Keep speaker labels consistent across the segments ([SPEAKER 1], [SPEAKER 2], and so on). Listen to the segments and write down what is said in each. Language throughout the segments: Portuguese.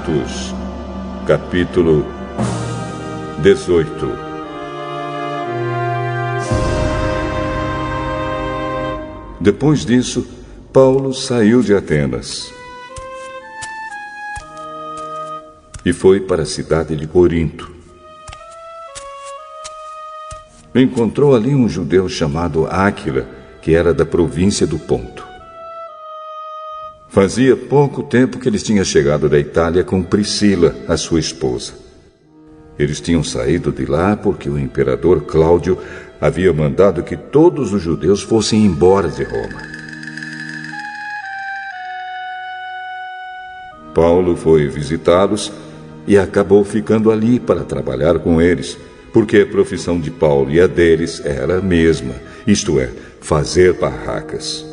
[SPEAKER 1] Atos, capítulo 18. Depois disso, Paulo saiu de Atenas e foi para a cidade de Corinto. Encontrou ali um judeu chamado Áquila, que era da província do Ponto. Fazia pouco tempo que eles tinham chegado da Itália com Priscila, a sua esposa. Eles tinham saído de lá porque o imperador Cláudio havia mandado que todos os judeus fossem embora de Roma. Paulo foi visitá-los e acabou ficando ali para trabalhar com eles, porque a profissão de Paulo e a deles era a mesma, isto é, fazer barracas.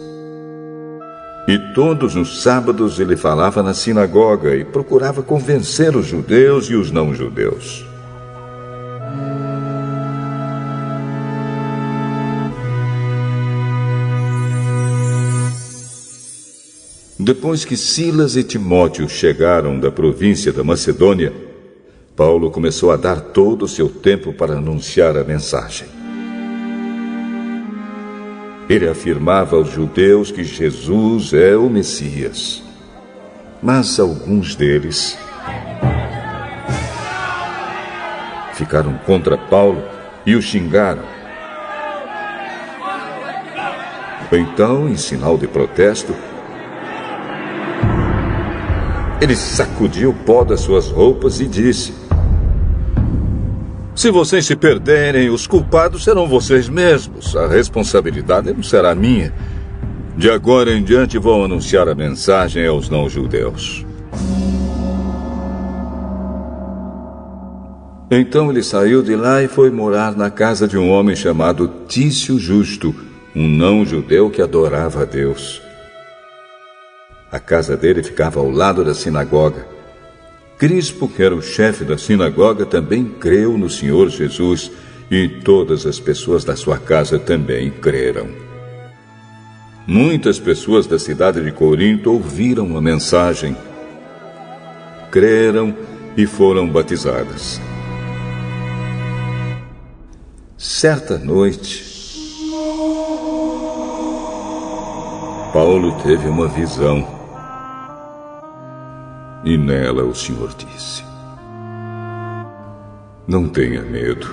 [SPEAKER 1] E todos os sábados ele falava na sinagoga e procurava convencer os judeus e os não-judeus. Depois que Silas e Timóteo chegaram da província da Macedônia, Paulo começou a dar todo o seu tempo para anunciar a mensagem. Ele afirmava aos judeus que Jesus é o Messias. Mas alguns deles ficaram contra Paulo e o xingaram. Então, em sinal de protesto, ele sacudiu o pó das suas roupas e disse: "Se vocês se perderem, os culpados serão vocês mesmos. A responsabilidade não será minha. De agora em diante vou anunciar a mensagem aos não-judeus." Então ele saiu de lá e foi morar na casa de um homem chamado Tício Justo, um não-judeu que adorava a Deus. A casa dele ficava ao lado da sinagoga. Crispo, que era o chefe da sinagoga, também creu no Senhor Jesus, e todas as pessoas da sua casa também creram. Muitas pessoas da cidade de Corinto ouviram a mensagem, creram e foram batizadas. Certa noite, Paulo teve uma visão. E nela o Senhor disse: "Não tenha medo.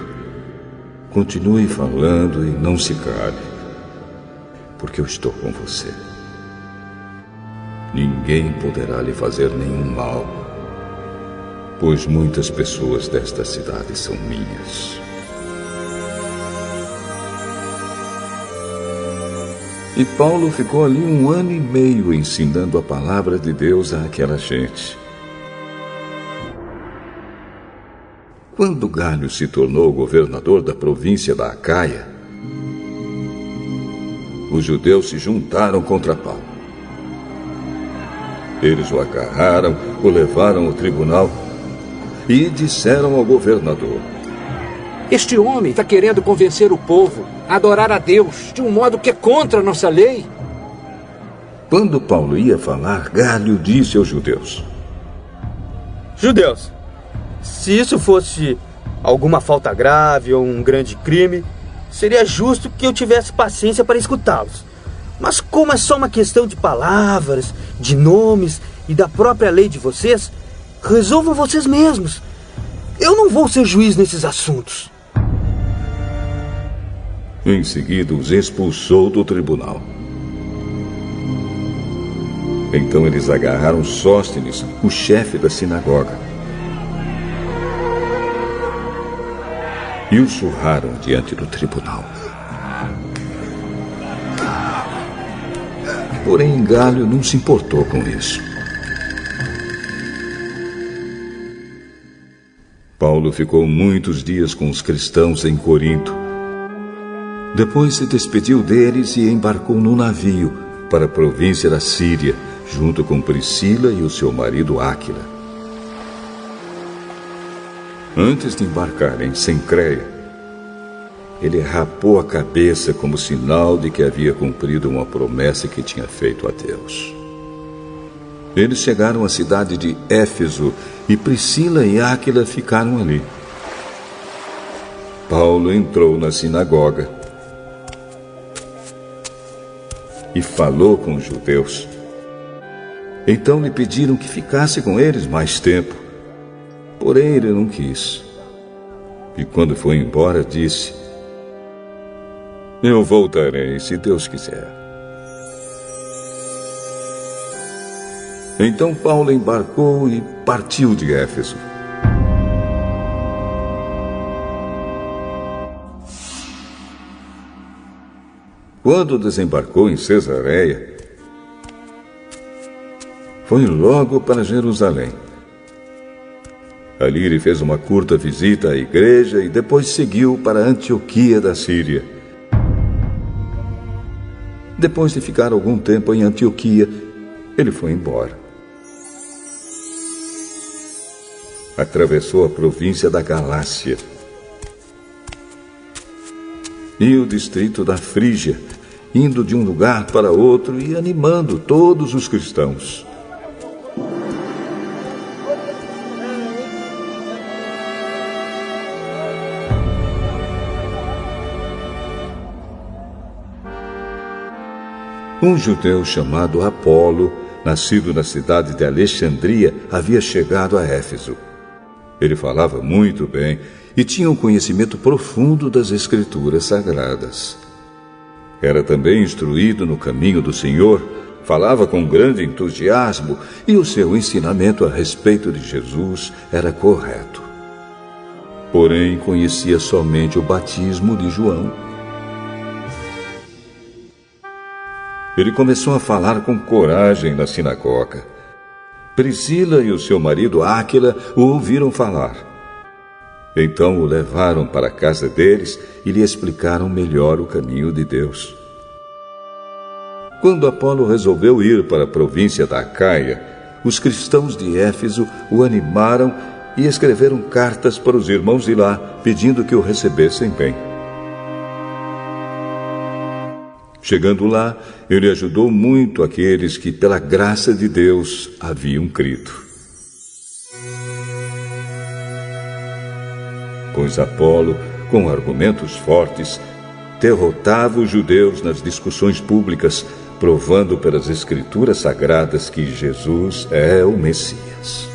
[SPEAKER 1] Continue falando e não se cale, porque eu estou com você. Ninguém poderá lhe fazer nenhum mal, pois muitas pessoas desta cidade são minhas." E Paulo ficou ali 1 ano e meio ensinando a palavra de Deus àquela gente. Quando Gálio se tornou governador da província da Acaia, os judeus se juntaram contra Paulo. Eles o agarraram, o levaram ao tribunal e disseram ao governador:
[SPEAKER 2] "Este homem está querendo convencer o povo a adorar a Deus de um modo que é contra a nossa lei."
[SPEAKER 1] Quando Paulo ia falar, Gálio disse aos judeus:
[SPEAKER 3] "Judeus, se isso fosse alguma falta grave ou um grande crime, seria justo que eu tivesse paciência para escutá-los. Mas como é só uma questão de palavras, de nomes e da própria lei de vocês, resolvam vocês mesmos. Eu não vou ser juiz nesses assuntos."
[SPEAKER 1] Em seguida, os expulsou do tribunal. Então eles agarraram Sóstenes, o chefe da sinagoga, e o surraram diante do tribunal. Porém, Gálio não se importou com isso. Paulo ficou muitos dias com os cristãos em Corinto. Depois se despediu deles e embarcou num navio para a província da Síria, junto com Priscila e o seu marido Áquila. Antes de embarcar em Cencreia, ele rapou a cabeça como sinal de que havia cumprido uma promessa que tinha feito a Deus. Eles chegaram à cidade de Éfeso e Priscila e Áquila ficaram ali. Paulo entrou na sinagoga e falou com os judeus. Então lhe pediram que ficasse com eles mais tempo. Porém, ele não quis. E quando foi embora, disse: Eu voltarei, se Deus quiser. Então Paulo embarcou e partiu de Éfeso. Quando desembarcou em Cesareia, foi logo para Jerusalém. Ali ele fez uma curta visita à igreja e depois seguiu para Antioquia da Síria. Depois de ficar algum tempo em Antioquia, ele foi embora. Atravessou a província da Galácia e o distrito da Frígia, indo de um lugar para outro e animando todos os cristãos. Um judeu chamado Apolo, nascido na cidade de Alexandria, havia chegado a Éfeso. Ele falava muito bem e tinha um conhecimento profundo das Escrituras Sagradas. Era também instruído no caminho do Senhor, falava com grande entusiasmo e o seu ensinamento a respeito de Jesus era correto. Porém, conhecia somente o batismo de João. Ele começou a falar com coragem na sinagoga. Priscila e o seu marido Áquila o ouviram falar. Então o levaram para a casa deles e lhe explicaram melhor o caminho de Deus. Quando Apolo resolveu ir para a província da Acaia, os cristãos de Éfeso o animaram e escreveram cartas para os irmãos de lá, pedindo que o recebessem bem. Chegando lá, ele ajudou muito aqueles que, pela graça de Deus, haviam crido. Pois Apolo, com argumentos fortes, derrotava os judeus nas discussões públicas, provando pelas Escrituras Sagradas que Jesus é o Messias.